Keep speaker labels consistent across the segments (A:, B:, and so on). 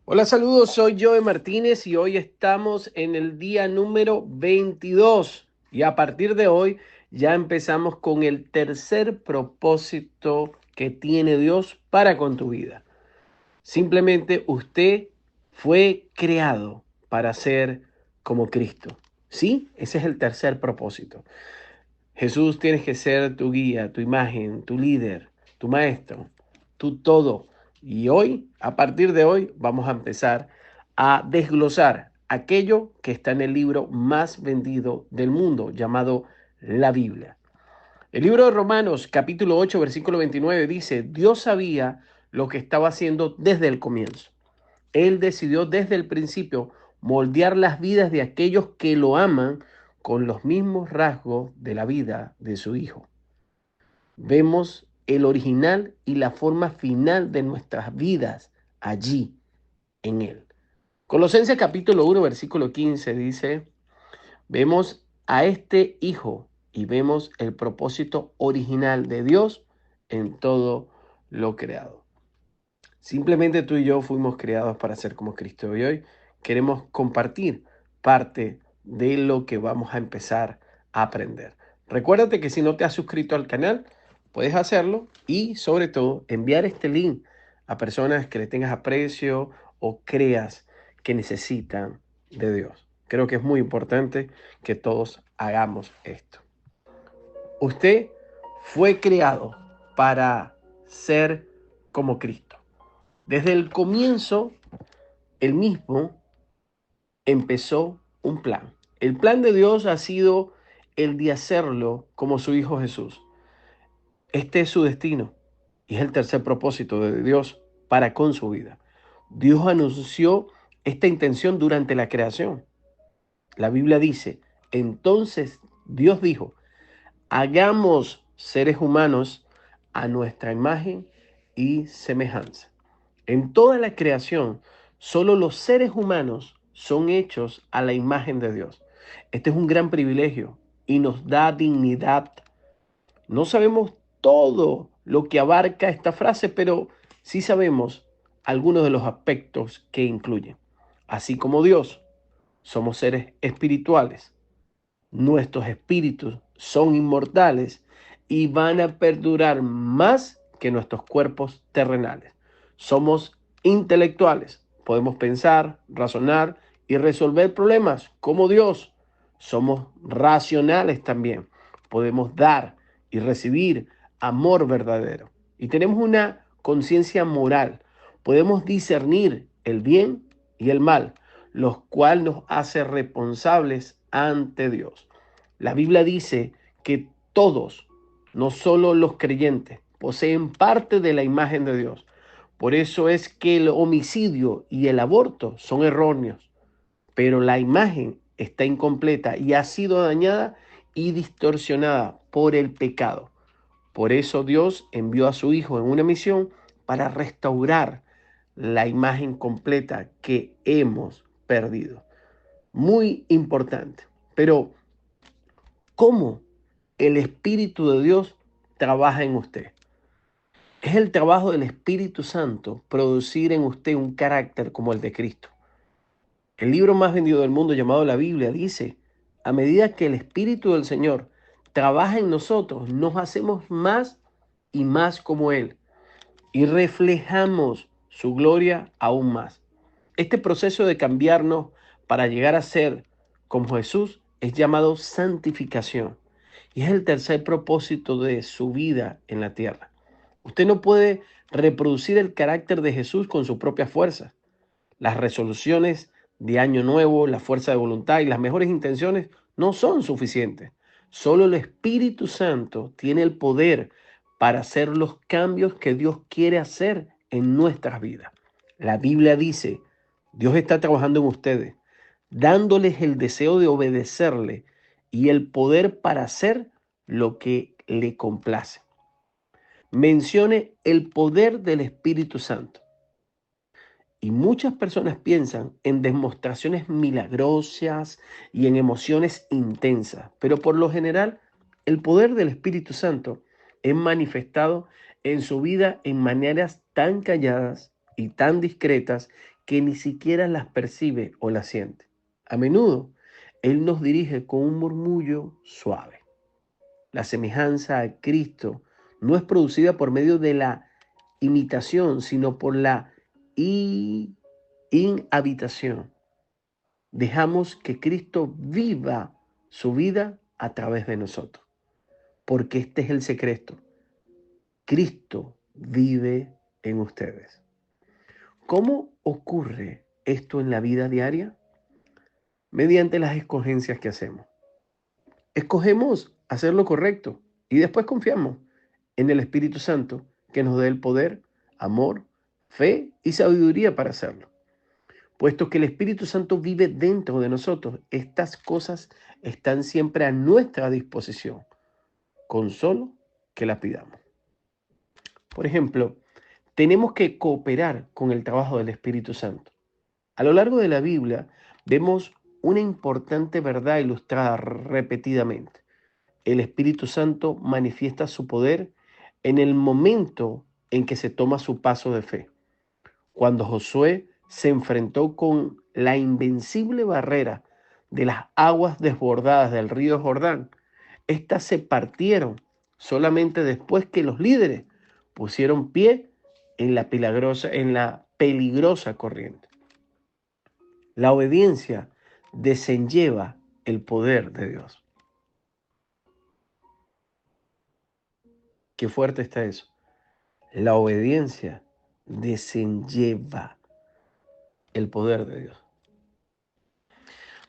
A: Hola, saludos, soy Joe Martínez y hoy estamos en el día número 22 y a partir de hoy ya empezamos con el tercer propósito que tiene Dios para con tu vida. Simplemente usted fue creado para ser como Cristo. ¿Sí? Ese es el tercer propósito. Jesús, tienes que ser tu guía, tu imagen, tu líder, tu maestro, tu todo. Y hoy, a partir de hoy, vamos a empezar a desglosar aquello que está en el libro más vendido del mundo, llamado la Biblia. El libro de Romanos, capítulo 8, versículo 29, dice: Dios sabía lo que estaba haciendo desde el comienzo. Él decidió desde el principio moldear las vidas de aquellos que lo aman con los mismos rasgos de la vida de su Hijo. Vemos el original y la forma final de nuestras vidas allí, en Él. Colosenses capítulo 1, versículo 15 dice: vemos a este Hijo y vemos el propósito original de Dios en todo lo creado. Simplemente tú y yo fuimos creados para ser como Cristo y hoy queremos compartir parte de lo que vamos a empezar a aprender. Recuérdate que si no te has suscrito al canal, puedes hacerlo y sobre todo enviar este link a personas que le tengas aprecio o creas que necesitan de Dios. Creo que es muy importante que todos hagamos esto. Usted fue creado para ser como Cristo. Desde el comienzo, él mismo empezó un plan. El plan de Dios ha sido el de hacerlo como su Hijo Jesús. Este es su destino y es el tercer propósito de Dios para con su vida. Dios anunció esta intención durante la creación. La Biblia dice: entonces Dios dijo, hagamos seres humanos a nuestra imagen y semejanza. En toda la creación, solo los seres humanos son hechos a la imagen de Dios. Este es un gran privilegio y nos da dignidad. No sabemos todo lo que abarca esta frase, pero sí sabemos algunos de los aspectos que incluye. Así como Dios, somos seres espirituales. Nuestros espíritus son inmortales y van a perdurar más que nuestros cuerpos terrenales. Somos intelectuales, podemos pensar, razonar y resolver problemas como Dios. Somos racionales también, podemos dar y recibir amor verdadero. Y tenemos una conciencia moral, podemos discernir el bien y el mal, los cuales nos hace responsables ante Dios. La Biblia dice que todos, no solo los creyentes, poseen parte de la imagen de Dios. Por eso es que el homicidio y el aborto son erróneos, pero la imagen está incompleta y ha sido dañada y distorsionada por el pecado. Por eso Dios envió a su Hijo en una misión para restaurar la imagen completa que hemos perdido. Muy importante. Pero, ¿cómo el Espíritu de Dios trabaja en usted? Es el trabajo del Espíritu Santo producir en usted un carácter como el de Cristo. El libro más vendido del mundo, llamado la Biblia, dice: a medida que el Espíritu del Señor trabaja en nosotros, nos hacemos más y más como Él y reflejamos su gloria aún más. Este proceso de cambiarnos para llegar a ser como Jesús es llamado santificación y es el tercer propósito de su vida en la tierra. Usted no puede reproducir el carácter de Jesús con su propia fuerza. Las resoluciones de año nuevo, la fuerza de voluntad y las mejores intenciones no son suficientes. Solo el Espíritu Santo tiene el poder para hacer los cambios que Dios quiere hacer en nuestras vidas. La Biblia dice: Dios está trabajando en ustedes, dándoles el deseo de obedecerle y el poder para hacer lo que le complace. Mencione el poder del Espíritu Santo. Y muchas personas piensan en demostraciones milagrosas y en emociones intensas, pero por lo general el poder del Espíritu Santo es manifestado en su vida en maneras tan calladas y tan discretas que ni siquiera las percibe o las siente. A menudo, Él nos dirige con un murmullo suave. La semejanza a Cristo no es producida por medio de la imitación, sino por la inhabitación. Dejamos que Cristo viva su vida a través de nosotros, porque este es el secreto. Cristo vive en ustedes. ¿Cómo ocurre esto en la vida diaria? Mediante las escogencias que hacemos. Escogemos hacer lo correcto y después confiamos en el Espíritu Santo que nos dé el poder, amor, fe y sabiduría para hacerlo. Puesto que el Espíritu Santo vive dentro de nosotros, estas cosas están siempre a nuestra disposición, con solo que las pidamos. Por ejemplo, tenemos que cooperar con el trabajo del Espíritu Santo. A lo largo de la Biblia vemos una importante verdad ilustrada repetidamente. El Espíritu Santo manifiesta su poder en el momento en que se toma su paso de fe. Cuando Josué se enfrentó con la invencible barrera de las aguas desbordadas del río Jordán, éstas se partieron solamente después que los líderes pusieron pie en la peligrosa corriente. La obediencia desenlleva el poder de Dios. Qué fuerte está eso. La obediencia desenlleva el poder de Dios.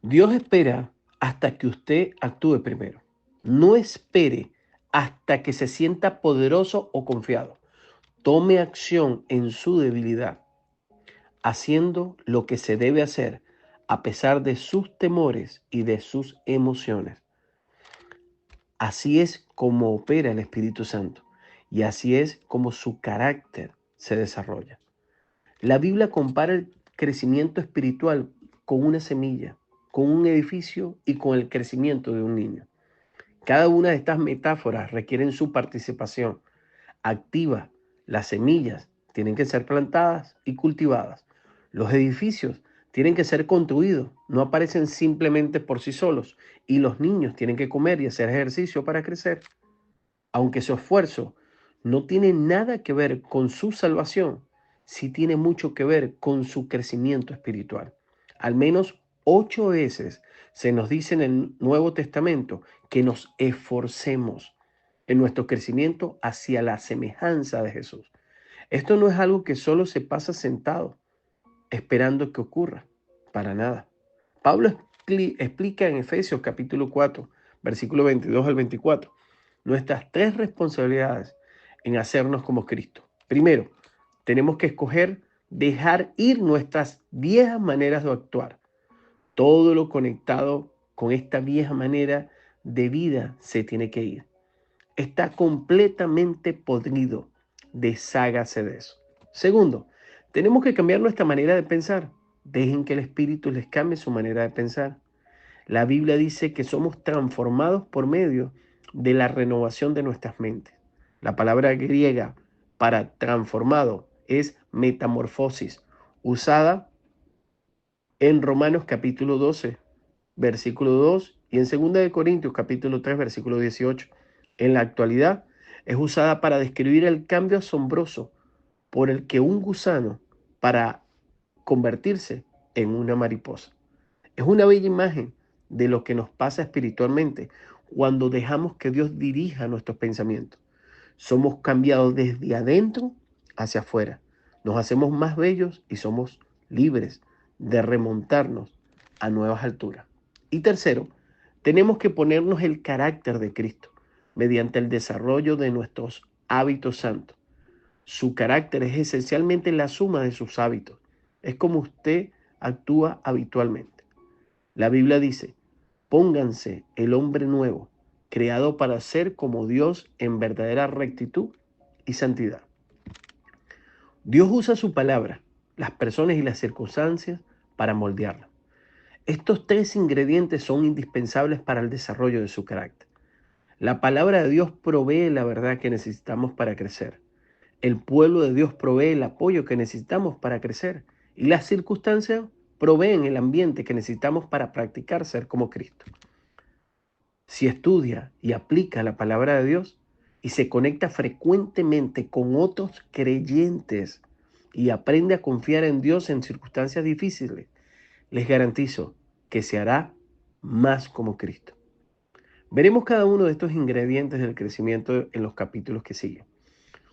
A: Dios espera hasta que usted actúe primero. No espere hasta que se sienta poderoso o confiado. Tome acción en su debilidad, haciendo lo que se debe hacer a pesar de sus temores y de sus emociones. Así es como opera el Espíritu Santo y así es como su carácter se desarrolla. La Biblia compara el crecimiento espiritual con una semilla, con un edificio y con el crecimiento de un niño. Cada una de estas metáforas requieren su participación activa. Las semillas tienen que ser plantadas y cultivadas. Los edificios tienen que ser construidos, no aparecen simplemente por sí solos. Y los niños tienen que comer y hacer ejercicio para crecer. Aunque su esfuerzo no tiene nada que ver con su salvación, sí tiene mucho que ver con su crecimiento espiritual. Al menos 8 veces se nos dice en el Nuevo Testamento que nos esforcemos en nuestro crecimiento hacia la semejanza de Jesús. Esto no es algo que solo se pasa sentado esperando que ocurra, para nada. Pablo explica en Efesios capítulo 4, versículo 22 al 24, nuestras 3 responsabilidades en hacernos como Cristo. Primero, tenemos que escoger dejar ir nuestras viejas maneras de actuar. Todo lo conectado con esta vieja manera de vida se tiene que ir. Está completamente podrido. Deshágase de eso. Segundo, tenemos que cambiar nuestra manera de pensar. Dejen que el Espíritu les cambie su manera de pensar. La Biblia dice que somos transformados por medio de la renovación de nuestras mentes. La palabra griega para transformado es metamorfosis, usada en Romanos capítulo 12, versículo 2 y en 2 de Corintios capítulo 3, versículo 18. En la actualidad es usada para describir el cambio asombroso por el que un gusano para convertirse en una mariposa. Es una bella imagen de lo que nos pasa espiritualmente cuando dejamos que Dios dirija nuestros pensamientos. Somos cambiados desde adentro hacia afuera. Nos hacemos más bellos y somos libres de remontarnos a nuevas alturas. Y tercero, tenemos que ponernos el carácter de Cristo mediante el desarrollo de nuestros hábitos santos. Su carácter es esencialmente la suma de sus hábitos. Es como usted actúa habitualmente. La Biblia dice, pónganse el hombre nuevo, creado para ser como Dios en verdadera rectitud y santidad. Dios usa su palabra, las personas y las circunstancias para moldearla. Estos 3 ingredientes son indispensables para el desarrollo de su carácter. La palabra de Dios provee la verdad que necesitamos para crecer. El pueblo de Dios provee el apoyo que necesitamos para crecer. Y las circunstancias proveen el ambiente que necesitamos para practicar ser como Cristo. Si estudia y aplica la palabra de Dios y se conecta frecuentemente con otros creyentes y aprende a confiar en Dios en circunstancias difíciles, les garantizo que se hará más como Cristo. Veremos cada uno de estos ingredientes del crecimiento en los capítulos que siguen.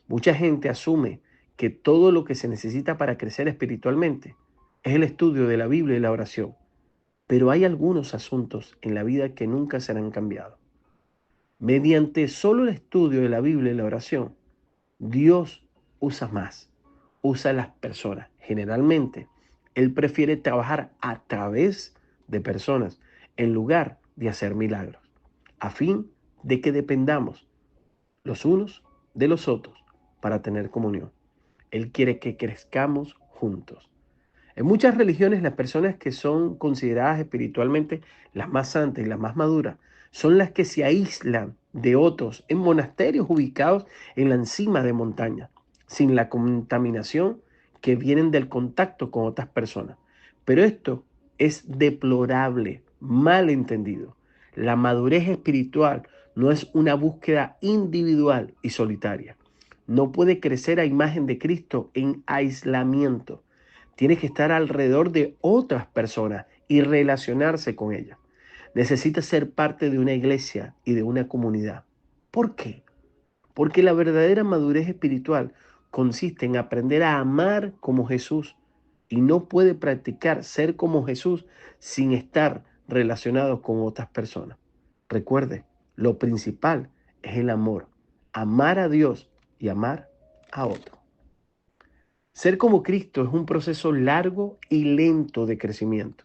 A: Mucha gente asume que todo lo que se necesita para crecer espiritualmente es el estudio de la Biblia y la oración, pero hay algunos asuntos en la vida que nunca serán cambiados. Mediante solo el estudio de la Biblia y la oración, Dios usa las personas. Generalmente, Él prefiere trabajar a través de personas en lugar de hacer milagros, a fin de que dependamos los unos de los otros para tener comunión. Él quiere que crezcamos juntos. En muchas religiones, las personas que son consideradas espiritualmente las más santas y las más maduras son las que se aíslan de otros en monasterios ubicados en la encima de montañas, sin la contaminación que vienen del contacto con otras personas. Pero esto es deplorable, mal entendido. La madurez espiritual no es una búsqueda individual y solitaria. No puede crecer a imagen de Cristo en aislamiento. Tiene que estar alrededor de otras personas y relacionarse con ellas. Necesita ser parte de una iglesia y de una comunidad. ¿Por qué? Porque la verdadera madurez espiritual consiste en aprender a amar como Jesús y no puede practicar ser como Jesús sin estar relacionado con otras personas. Recuerde, lo principal es el amor. Amar a Dios y amar a otro. Ser como Cristo es un proceso largo y lento de crecimiento.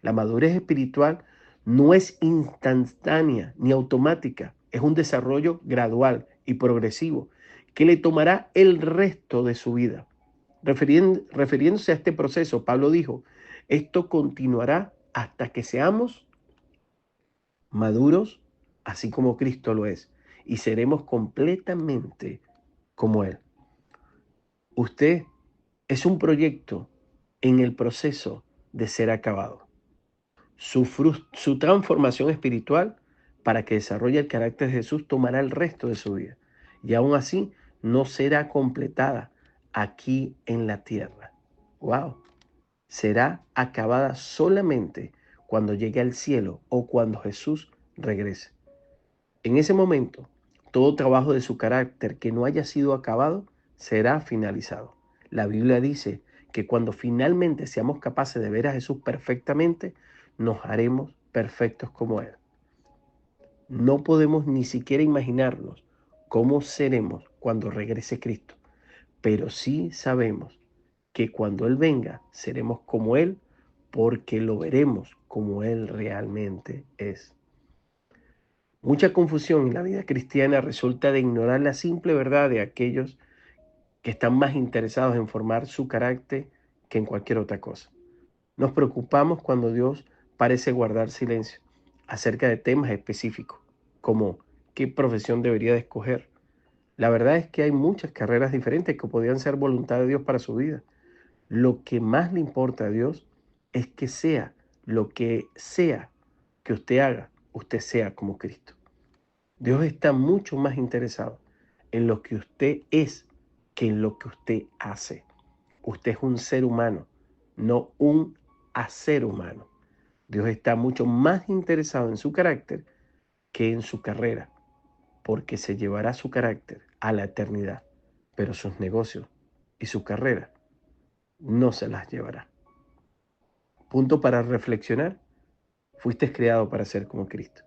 A: La madurez espiritual no es instantánea ni automática, es un desarrollo gradual y progresivo que le tomará el resto de su vida. Refiriéndose a este proceso, Pablo dijo, esto continuará hasta que seamos maduros, así como Cristo lo es, y seremos completamente como Él. Usted es un proyecto en el proceso de ser acabado. Su transformación espiritual para que desarrolle el carácter de Jesús tomará el resto de su vida. Y aún así no será completada aquí en la tierra. ¡Wow! Será acabada solamente cuando llegue al cielo o cuando Jesús regrese. En ese momento, todo trabajo de su carácter que no haya sido acabado será finalizado. La Biblia dice que cuando finalmente seamos capaces de ver a Jesús perfectamente, nos haremos perfectos como Él. No podemos ni siquiera imaginarnos cómo seremos cuando regrese Cristo, pero sí sabemos que cuando Él venga seremos como Él porque lo veremos como Él realmente es. Mucha confusión en la vida cristiana resulta de ignorar la simple verdad de aquellos que están más interesados en formar su carácter que en cualquier otra cosa. Nos preocupamos cuando Dios parece guardar silencio acerca de temas específicos, como qué profesión debería de escoger. La verdad es que hay muchas carreras diferentes que podrían ser voluntad de Dios para su vida. Lo que más le importa a Dios es que sea lo que sea que usted sea como Cristo. Dios está mucho más interesado en lo que usted es que en lo que usted hace. Usted es un ser humano, no un hacer humano. Dios está mucho más interesado en su carácter que en su carrera, porque se llevará su carácter a la eternidad, pero sus negocios y su carrera no se las llevará. Punto para reflexionar. Fuiste creado para ser como Cristo.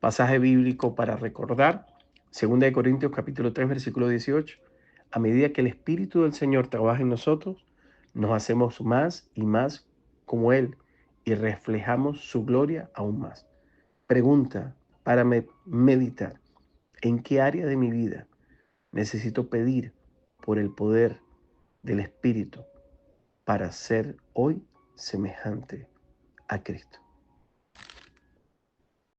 A: Pasaje bíblico para recordar, 2 Corintios capítulo 3, versículo 18. A medida que el Espíritu del Señor trabaja en nosotros, nos hacemos más y más como Él y reflejamos su gloria aún más. Pregunta para meditar. ¿En qué área de mi vida necesito pedir por el poder del Espíritu para ser hoy semejante a Cristo?